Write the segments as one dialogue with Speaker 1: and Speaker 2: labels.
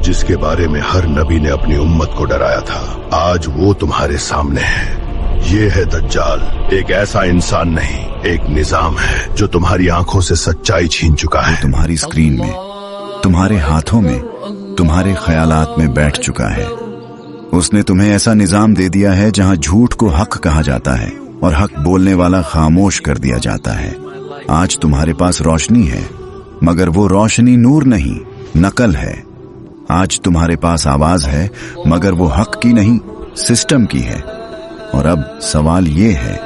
Speaker 1: जिसके बारे में हर नबी ने अपनी उम्मत को डराया था, आज वो तुम्हारे सामने है। ये है दज्जाल, एक ऐसा इंसान नहीं, एक निजाम है जो तुम्हारी आंखों से सच्चाई छीन चुका है।
Speaker 2: तुम्हारी स्क्रीन में, तुम्हारे हाथों में, तुम्हारे ख्यालात में बैठ चुका है। उसने तुम्हें ऐसा निजाम दे दिया है जहां झूठ को हक कहा जाता है और हक बोलने वाला खामोश कर दिया जाता है। आज तुम्हारे पास रोशनी है, मगर वो रोशनी नूर नहीं, नकल है। आज तुम्हारे पास आवाज है, मगर वो हक की नहीं, सिस्टम की है। और अब सवाल ये है,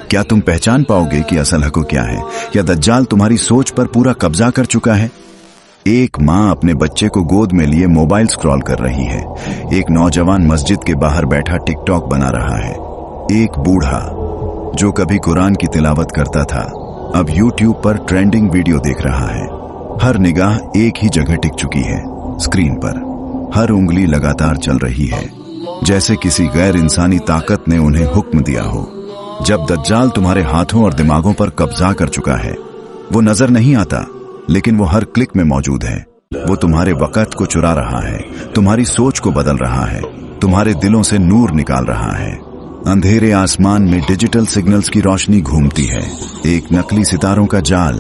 Speaker 2: क्या तुम पहचान पाओगे कि असल हक क्या है, या दज्जाल तुम्हारी सोच पर पूरा कब्जा कर चुका है? एक माँ अपने बच्चे को गोद में लिए मोबाइल स्क्रॉल कर रही है। एक नौजवान मस्जिद के बाहर बैठा टिकटॉक बना रहा है। एक बूढ़ा जो कभी कुरान की तिलावत करता था, अब यूट्यूब पर ट्रेंडिंग वीडियो देख रहा है। हर निगाह एक ही जगह टिक चुकी है, स्क्रीन पर। हर उंगली लगातार चल रही है, जैसे किसी गैर इंसानी ताकत ने उन्हें हुक्म दिया हो। जब दज्जाल तुम्हारे हाथों और दिमागों पर कब्जा कर चुका है, वो नजर नहीं आता, लेकिन वो हर क्लिक में मौजूद है। वो तुम्हारे वक़्त को चुरा रहा है, तुम्हारी सोच को बदल रहा है, तुम्हारे दिलों से नूर निकाल रहा है। अंधेरे आसमान में डिजिटल सिग्नल्स की रोशनी घूमती है, एक नकली सितारों का जाल,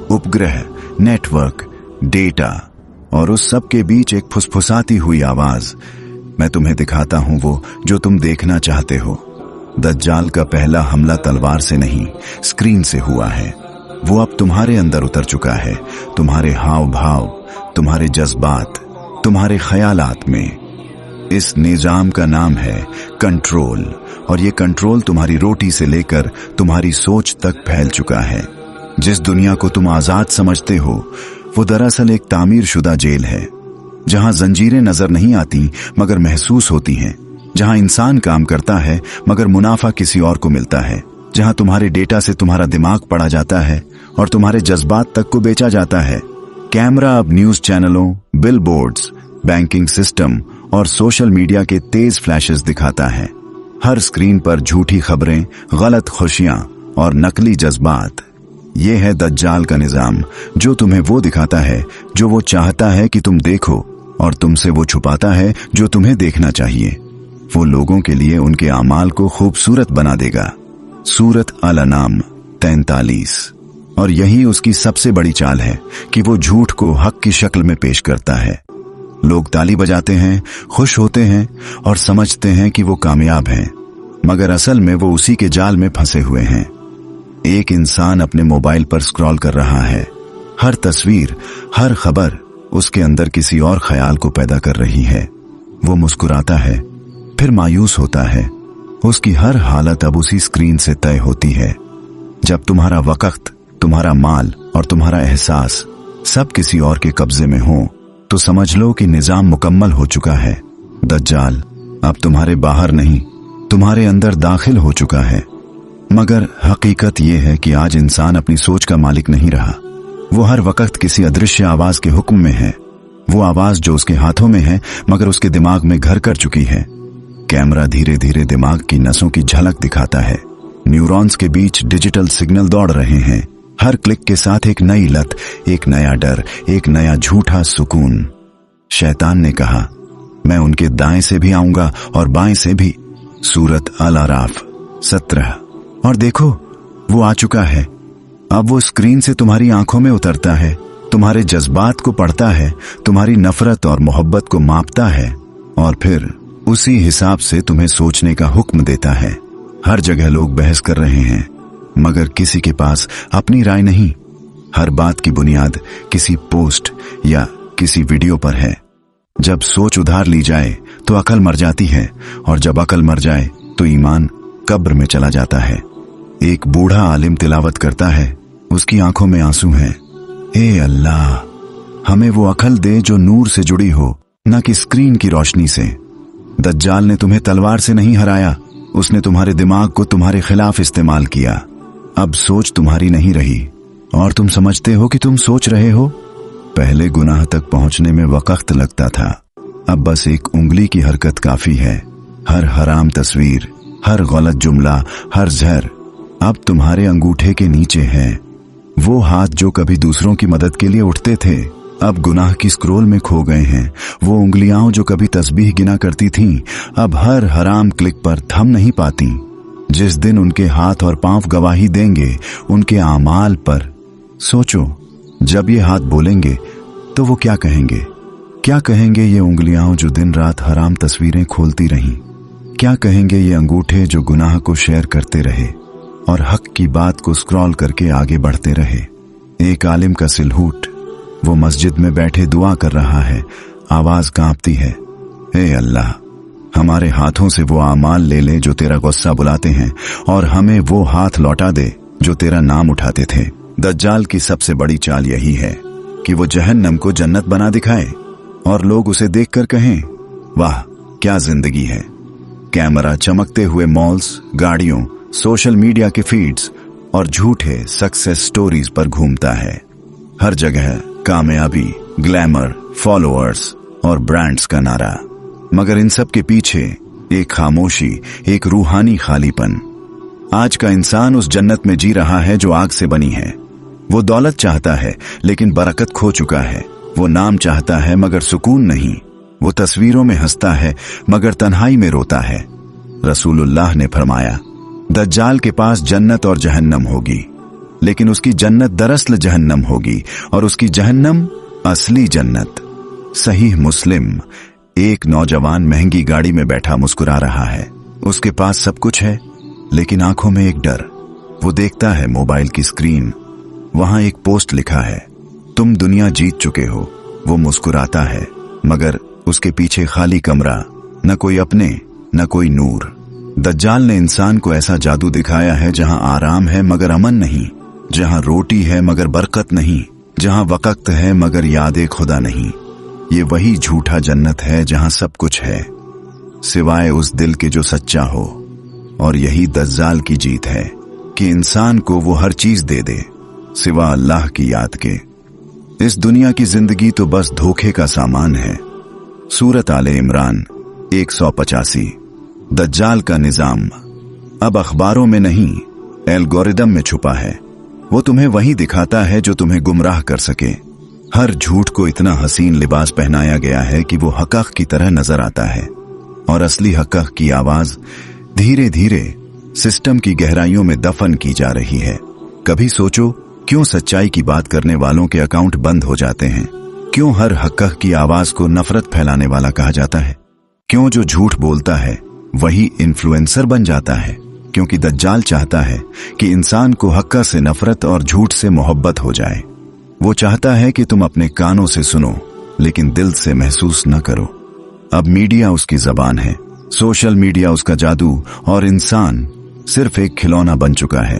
Speaker 2: उपग्रह, नेटवर्क, डेटा, और उस सब के बीच एक फुसफुसाती हुई आवाज। मैं तुम्हें दिखाता हूं वो जो तुम देखना चाहते हो। दज्जाल का पहला हमला तलवार से नहीं, स्क्रीन से हुआ है। वो अब तुम्हारे अंदर उतर चुका है, तुम्हारे हाव भाव, तुम्हारे जज्बात, तुम्हारे ख्यालात में। इस निजाम का नाम है कंट्रोल, और ये कंट्रोल तुम्हारी रोटी से लेकर तुम्हारी सोच तक फैल चुका है। जिस दुनिया को तुम आजाद समझते हो, वो दरअसल एक तामीर शुदा जेल है, जहां जंजीरें नजर नहीं आती मगर महसूस होती हैं, जहां इंसान काम करता है मगर मुनाफा किसी और को मिलता है, जहां तुम्हारे डेटा से तुम्हारा दिमाग पढ़ा जाता है और तुम्हारे जज्बात तक को बेचा जाता है। कैमरा अब न्यूज चैनलों, बिलबोर्ड्स, बैंकिंग सिस्टम और सोशल मीडिया के तेज फ्लैशेस दिखाता है। हर स्क्रीन पर झूठी खबरें, गलत खुशियां और नकली जज्बात। ये है दज्जाल का निजाम, जो तुम्हें वो दिखाता है जो वो चाहता है कि तुम देखो, और तुमसे वो छुपाता है जो तुम्हें देखना चाहिए। वो लोगों के लिए उनके आमाल को खूबसूरत बना देगा। सूरत अल-अनाम 43। और यही उसकी सबसे बड़ी चाल है कि वो झूठ को हक की शक्ल में पेश करता है। लोग ताली बजाते हैं, खुश होते हैं और समझते हैं कि वो कामयाब हैं, मगर असल में वो उसी के जाल में फंसे हुए हैं। एक इंसान अपने मोबाइल पर स्क्रॉल कर रहा है। हर तस्वीर, हर खबर उसके अंदर किसी और ख्याल को पैदा कर रही है। वो मुस्कुराता है, फिर मायूस होता है। उसकी हर हालत अब उसी स्क्रीन से तय होती है। जब तुम्हारा वक्त, तुम्हारा माल और तुम्हारा एहसास सब किसी और के कब्जे में हो, तो समझ लो कि निजाम मुकम्मल हो चुका है। दज्जाल अब तुम्हारे बाहर नहीं, तुम्हारे अंदर दाखिल हो चुका है। मगर हकीकत यह है कि आज इंसान अपनी सोच का मालिक नहीं रहा। वो हर वक्त किसी अदृश्य आवाज के हुक्म में है। वो आवाज जो उसके हाथों में है मगर उसके दिमाग में घर कर चुकी है। कैमरा धीरे धीरे दिमाग की नसों की झलक दिखाता है। न्यूरॉन्स के बीच डिजिटल सिग्नल दौड़ रहे हैं। हर क्लिक के साथ एक नई लत, एक नया डर, एक नया झूठा सुकून। शैतान ने कहा, मैं उनके दाएं से भी आऊंगा और बाएं से भी। सूरत अल-आराफ 17। और देखो, वो आ चुका है। अब वो स्क्रीन से तुम्हारी आंखों में उतरता है, तुम्हारे जज्बात को पढ़ता है, तुम्हारी नफरत और मोहब्बत को मापता है, और फिर उसी हिसाब से तुम्हें सोचने का हुक्म देता है। हर जगह लोग बहस कर रहे हैं, मगर किसी के पास अपनी राय नहीं। हर बात की बुनियाद किसी पोस्ट या किसी वीडियो पर है। जब सोच उधार ली जाए तो अकल मर जाती है, और जब अकल मर जाए तो ईमान कब्र में चला जाता है। एक बूढ़ा आलिम तिलावत करता है, उसकी आंखों में आंसू हैं। ए अल्लाह, हमें वो अकल दे जो नूर से जुड़ी हो, न कि स्क्रीन की रोशनी से। दज्जाल ने तुम्हें तलवार से नहीं हराया, उसने तुम्हारे दिमाग को तुम्हारे खिलाफ इस्तेमाल किया। अब सोच तुम्हारी नहीं रही, और तुम समझते हो कि तुम सोच रहे हो। पहले गुनाह तक पहुंचने में वक्त लगता था, अब बस एक उंगली की हरकत काफी है। हर हराम तस्वीर, हर गलत जुमला, हर जहर अब तुम्हारे अंगूठे के नीचे है। वो हाथ जो कभी दूसरों की मदद के लिए उठते थे, अब गुनाह की स्क्रोल में खो गए हैं। वो उंगलियां जो कभी तस्बीह गिना करती थीं, अब हर हराम क्लिक पर थम नहीं पाती। जिस दिन उनके हाथ और पांव गवाही देंगे उनके आमाल पर, सोचो जब ये हाथ बोलेंगे तो वो क्या कहेंगे? क्या कहेंगे ये उंगलियां जो दिन रात हराम तस्वीरें खोलती रहीं? क्या कहेंगे ये अंगूठे जो गुनाह को शेयर करते रहे और हक की बात को स्क्रॉल करके आगे बढ़ते रहे? एक आलिम का सिलहूट, वो मस्जिद में बैठे दुआ कर रहा है, आवाज कांपती है, हे अल्लाह, हमारे हाथों से वो आमाल ले ले जो तेरा गुस्सा बुलाते हैं और हमें वो हाथ लौटा दे जो तेरा नाम उठाते थे। दज्जाल की सबसे बड़ी चाल यही है कि वो जहन्नम को जन्नत बना दिखाए और लोग उसे देखकर कहें, वाह क्या जिंदगी है। कैमरा चमकते हुए मॉल्स, गाड़ियों, सोशल मीडिया के फीड्स और झूठे सक्सेस स्टोरीज पर घूमता है। हर जगह कामयाबी, ग्लैमर, फॉलोअर्स और ब्रांड्स का नारा, मगर इन सब के पीछे एक खामोशी, एक रूहानी खालीपन। आज का इंसान उस जन्नत में जी रहा है जो आग से बनी है। वो दौलत चाहता है लेकिन बरकत खो चुका है। वो नाम चाहता है मगर सुकून नहीं। वो तस्वीरों में हंसता है मगर तन्हाई में रोता है। रसूलुल्लाह ने फरमाया, दज्जाल के पास जन्नत और जहन्नम होगी, लेकिन उसकी जन्नत दरअसल जहन्नम होगी और उसकी जहन्नम असली जन्नत। सहीह मुस्लिम। एक नौजवान महंगी गाड़ी में बैठा मुस्कुरा रहा है। उसके पास सब कुछ है लेकिन आंखों में एक डर। वो देखता है मोबाइल की स्क्रीन, वहां एक पोस्ट लिखा है, तुम दुनिया जीत चुके हो। वो मुस्कुराता है मगर उसके पीछे खाली कमरा, न कोई अपने न कोई नूर। दज्जाल ने इंसान को ऐसा जादू दिखाया है जहां आराम है मगर अमन नहीं, जहां रोटी है मगर बरकत नहीं, जहां वक्त है मगर याद खुदा नहीं। ये वही झूठा जन्नत है जहां सब कुछ है सिवाय उस दिल के जो सच्चा हो। और यही दज्जाल की जीत है कि इंसान को वो हर चीज दे दे सिवा अल्लाह की याद के। इस दुनिया की जिंदगी तो बस धोखे का सामान है। सूरत आले इमरान 185। दज्जाल का निजाम अब अखबारों में नहीं, एल्गोरिदम में छुपा है। वो तुम्हें वही दिखाता है जो तुम्हें गुमराह कर सके। हर झूठ को इतना हसीन लिबास पहनाया गया है कि वो हक़ की तरह नजर आता है और असली हक़ की आवाज धीरे धीरे सिस्टम की गहराइयों में दफन की जा रही है। कभी सोचो, क्यों सच्चाई की बात करने वालों के अकाउंट बंद हो जाते हैं? क्यों हर हक़ की आवाज को नफरत फैलाने वाला कहा जाता है? क्यों जो झूठ बोलता है वही इन्फ्लुएंसर बन जाता है? क्योंकि दज्जाल चाहता है कि इंसान को हक़ से नफरत और झूठ से मोहब्बत हो जाए। वो चाहता है कि तुम अपने कानों से सुनो लेकिन दिल से महसूस न करो। अब मीडिया उसकी जबान है, सोशल मीडिया उसका जादू और इंसान सिर्फ एक खिलौना बन चुका है।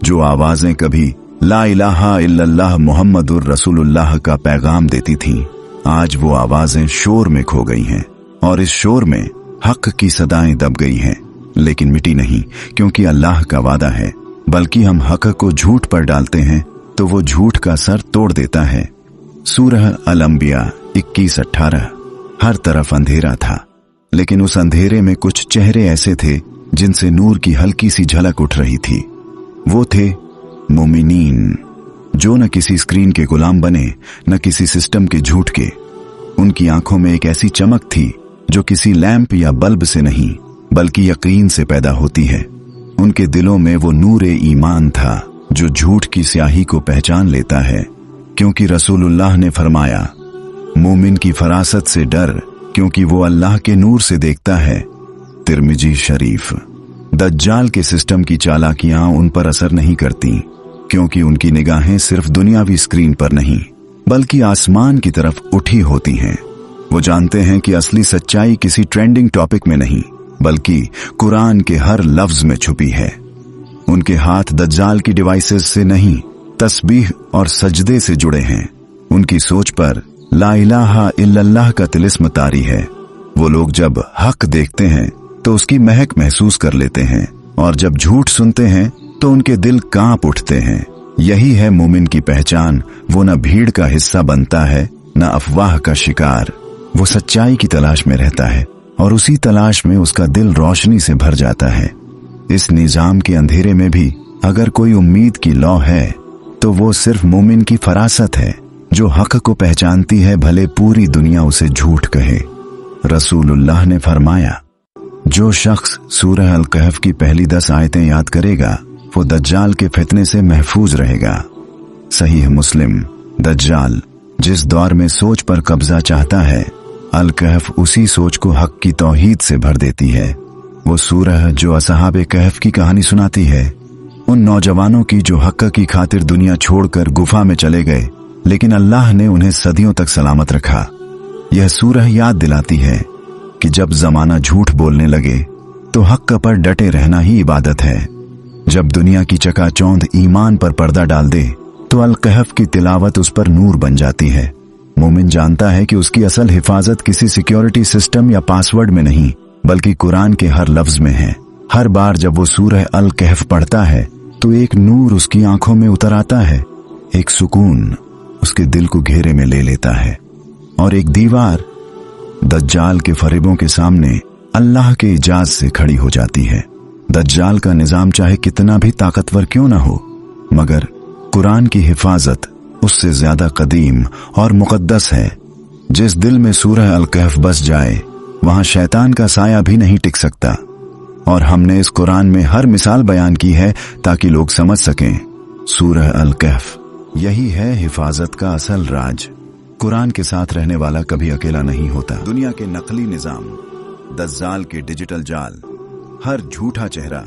Speaker 2: जो आवाजें कभी ला इलाहा इल्लल्लाह मुहम्मदुर रसूलुल्लाह का पैगाम देती थीं, आज वो आवाजें शोर में खो गई हैं और इस शोर में हक़ की सदाएं दब गई हैं, लेकिन मिटी नहीं, क्योंकि अल्लाह का वादा है, बल्कि हम हक़ को झूठ पर डालते हैं तो वो झूठ का सर तोड़ देता है। सूरह अल-अंबिया 21-18। हर तरफ अंधेरा था, लेकिन उस अंधेरे में कुछ चेहरे ऐसे थे जिनसे नूर की हल्की सी झलक उठ रही थी। वो थे मोमिनीन, जो न किसी स्क्रीन के गुलाम बने न किसी सिस्टम के झूठ के। उनकी आंखों में एक ऐसी चमक थी जो किसी लैंप या बल्ब से नहीं बल्कि यकीन से पैदा होती है। उनके दिलों में वो नूर ईमान था जो झूठ की स्याही को पहचान लेता है, क्योंकि रसूलुल्लाह ने फरमाया, मोमिन की फरासत से डर क्योंकि वो अल्लाह के नूर से देखता है। तिरमिजी शरीफ। दज्जाल के सिस्टम की चालाकियां उन पर असर नहीं करती, क्योंकि उनकी निगाहें सिर्फ दुनियावी स्क्रीन पर नहीं बल्कि आसमान की तरफ उठी होती हैं। वो जानते हैं कि असली सच्चाई किसी ट्रेंडिंग टॉपिक में नहीं बल्कि कुरान के हर लफ्ज में छुपी है। उनके हाथ दज्जाल की डिवाइसेस से नहीं, तस्बीह और सजदे से जुड़े हैं। उनकी सोच पर ला इलाहा इल्लल्लाह का तिलिस्म तारी है। वो लोग जब हक देखते हैं तो उसकी महक महसूस कर लेते हैं और जब झूठ सुनते हैं तो उनके दिल कांप उठते हैं। यही है मोमिन की पहचान। वो न भीड़ का हिस्सा बनता है न अफवाह का शिकार। वो सच्चाई की तलाश में रहता है और उसी तलाश में उसका दिल रोशनी से भर जाता है। इस निजाम के अंधेरे में भी अगर कोई उम्मीद की लौ है तो वो सिर्फ मोमिन की फरासत है, जो हक को पहचानती है भले पूरी दुनिया उसे झूठ कहे। रसूलुल्लाह ने फरमाया, जो शख्स सूरह अल कहफ की पहली 10 आयतें याद करेगा वो दज्जाल के फितने से महफूज रहेगा। सहीह मुस्लिम। दज्जाल जिस दौर में सोच पर कब्जा चाहता है, अल कहफ उसी सोच को हक की तौहीद से भर देती है। वो सूरह जो असहाबे कहफ की कहानी सुनाती है, उन नौजवानों की जो हक की खातिर दुनिया छोड़कर गुफा में चले गए, लेकिन अल्लाह ने उन्हें सदियों तक सलामत रखा। यह सूरह याद दिलाती है कि जब जमाना झूठ बोलने लगे तो हक पर डटे रहना ही इबादत है। जब दुनिया की चकाचौंध ईमान पर पर्दा डाल दे तो अल कहफ की तिलावत उस पर नूर बन जाती है। मोमिन जानता है कि उसकी असल हिफाजत किसी सिक्योरिटी सिस्टम या पासवर्ड में नहीं, बल्कि कुरान के हर लफ्ज में है। हर बार जब वो सूरह अल कहफ पढ़ता है तो एक नूर उसकी आंखों में उतर आता है, एक सुकून उसके दिल को घेरे में ले लेता है, और एक दीवार दज्जाल के फरेबों के सामने अल्लाह के इजाज़त से खड़ी हो जाती है। दज्जाल का निजाम चाहे कितना भी ताकतवर क्यों न हो, मगर कुरान की हिफाजत उससे ज्यादा कदीम और मुकद्दस है। जिस दिल में सूरह अल कहफ बस जाए वहां शैतान का साया भी नहीं टिक सकता। और हमने इस कुरान में हर मिसाल बयान की है ताकि लोग समझ सकें। सूरह अल कहफ यही है हिफाजत का असल राज। कुरान के साथ रहने वाला कभी अकेला नहीं होता। दुनिया के नकली निजाम, दज्जाल के डिजिटल जाल, हर झूठा चेहरा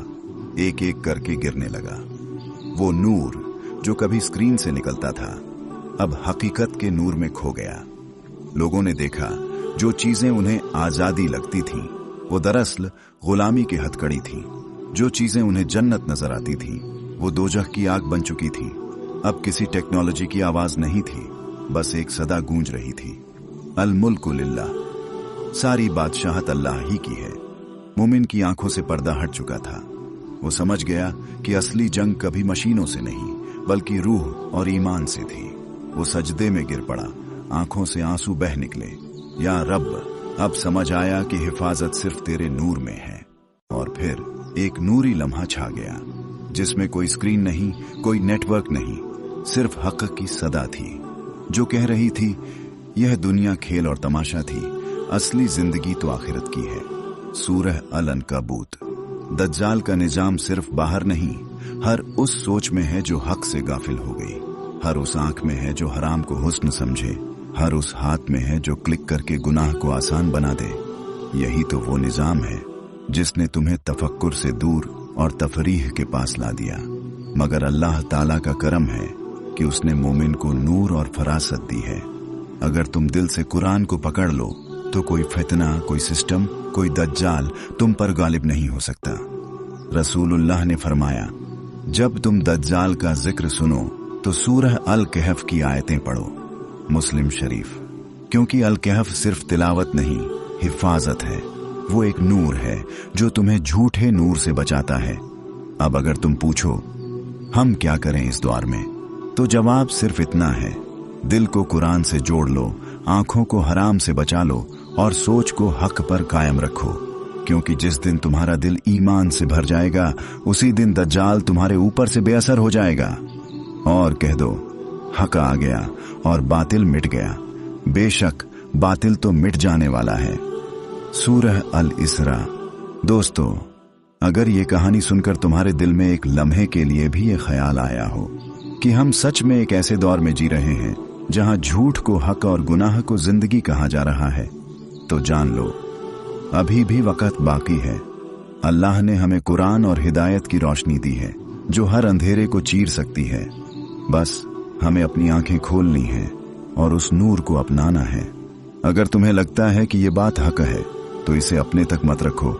Speaker 2: एक एक करके गिरने लगा। वो नूर जो कभी स्क्रीन से निकलता था अब हकीकत के नूर में खो गया। लोगों ने देखा जो चीजें उन्हें आजादी लगती थीं वो दरअसल गुलामी की हथकड़ी थी। जो चीजें उन्हें जन्नत नजर आती थी वो दोजख की आग बन चुकी थी। अब किसी टेक्नोलॉजी की आवाज नहीं थी, बस एक सदा गूंज रही थी, अल मुल्कु लिल्लाह, सारी बादशाहत अल्लाह ही की है। मोमिन की आंखों से पर्दा हट चुका था। वो समझ गया कि असली जंग कभी मशीनों से नहीं बल्कि रूह और ईमान से थी। वो सजदे में गिर पड़ा, आंखों से आंसू बह निकले। या रब, अब समझ आया कि हिफाजत सिर्फ तेरे नूर में है। और फिर एक नूरी लम्हा छा गया जिसमें कोई स्क्रीन नहीं, कोई नेटवर्क नहीं, सिर्फ हक की सदा थी जो कह रही थी यह दुनिया खेल और तमाशा थी, असली जिंदगी तो आखिरत की है। सूरह अल अनकबूत। दज्जाल का निजाम सिर्फ बाहर नहीं, हर उस सोच में है जो हक से गाफिल हो गई, हर उस आंख में है जो हराम को हुस्न समझे, हर उस हाथ में है जो क्लिक करके गुनाह को आसान बना दे। यही तो वो निजाम है जिसने तुम्हें तफक्कुर से दूर और तफरीह के पास ला दिया। मगर अल्लाह ताला का करम है कि उसने मोमिन को नूर और फरासत दी है। अगर तुम दिल से कुरान को पकड़ लो तो कोई फितना, कोई सिस्टम, कोई दज्जाल तुम पर गालिब नहीं हो सकता। रसूलुल्लाह ने फरमाया, जब तुम दज्जाल का जिक्र सुनो तो सूरह अल कहफ की आयतें पढ़ो। मुस्लिम शरीफ। क्योंकि अल कहफ सिर्फ तिलावत नहीं, हिफाजत है। वो एक नूर है जो तुम्हें झूठे नूर से बचाता है। अब अगर तुम पूछो हम क्या करें इस दौर में, तो जवाब सिर्फ इतना है, दिल को कुरान से जोड़ लो, आंखों को हराम से बचा लो और सोच को हक पर कायम रखो। क्योंकि जिस दिन तुम्हारा दिल ईमान से भर जाएगा उसी दिन दज्जाल तुम्हारे ऊपर से बेअसर हो जाएगा। और कह दो हक आ गया और बातिल मिट गया। बेशक बातिल तो मिट जाने वाला है। सूरह अल इसरा। दोस्तों, अगर ये कहानी सुनकर तुम्हारे दिल में एक लम्हे के लिए भी ये ख्याल आया हो कि हम सच में एक ऐसे दौर में जी रहे हैं जहां झूठ को हक और गुनाह को जिंदगी कहा जा रहा है, तो जान लो अभी भी वक्त बाकी है। अल्लाह ने हमें कुरान और हिदायत की रोशनी दी है जो हर अंधेरे को चीर सकती है। बस हमें अपनी आंखें खोलनी है और उस नूर को अपनाना है। अगर तुम्हें लगता है कि ये बात हक है तो इसे अपने तक मत रखो,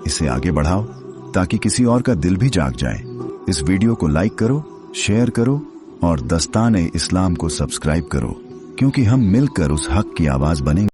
Speaker 2: इसे आगे बढ़ाओ ताकि किसी और का दिल भी जाग जाए। इस वीडियो को लाइक करो, शेयर करो और दस्ताने इस्लाम को सब्सक्राइब करो, क्योंकि हम मिलकर उस हक की आवाज बनेंगे।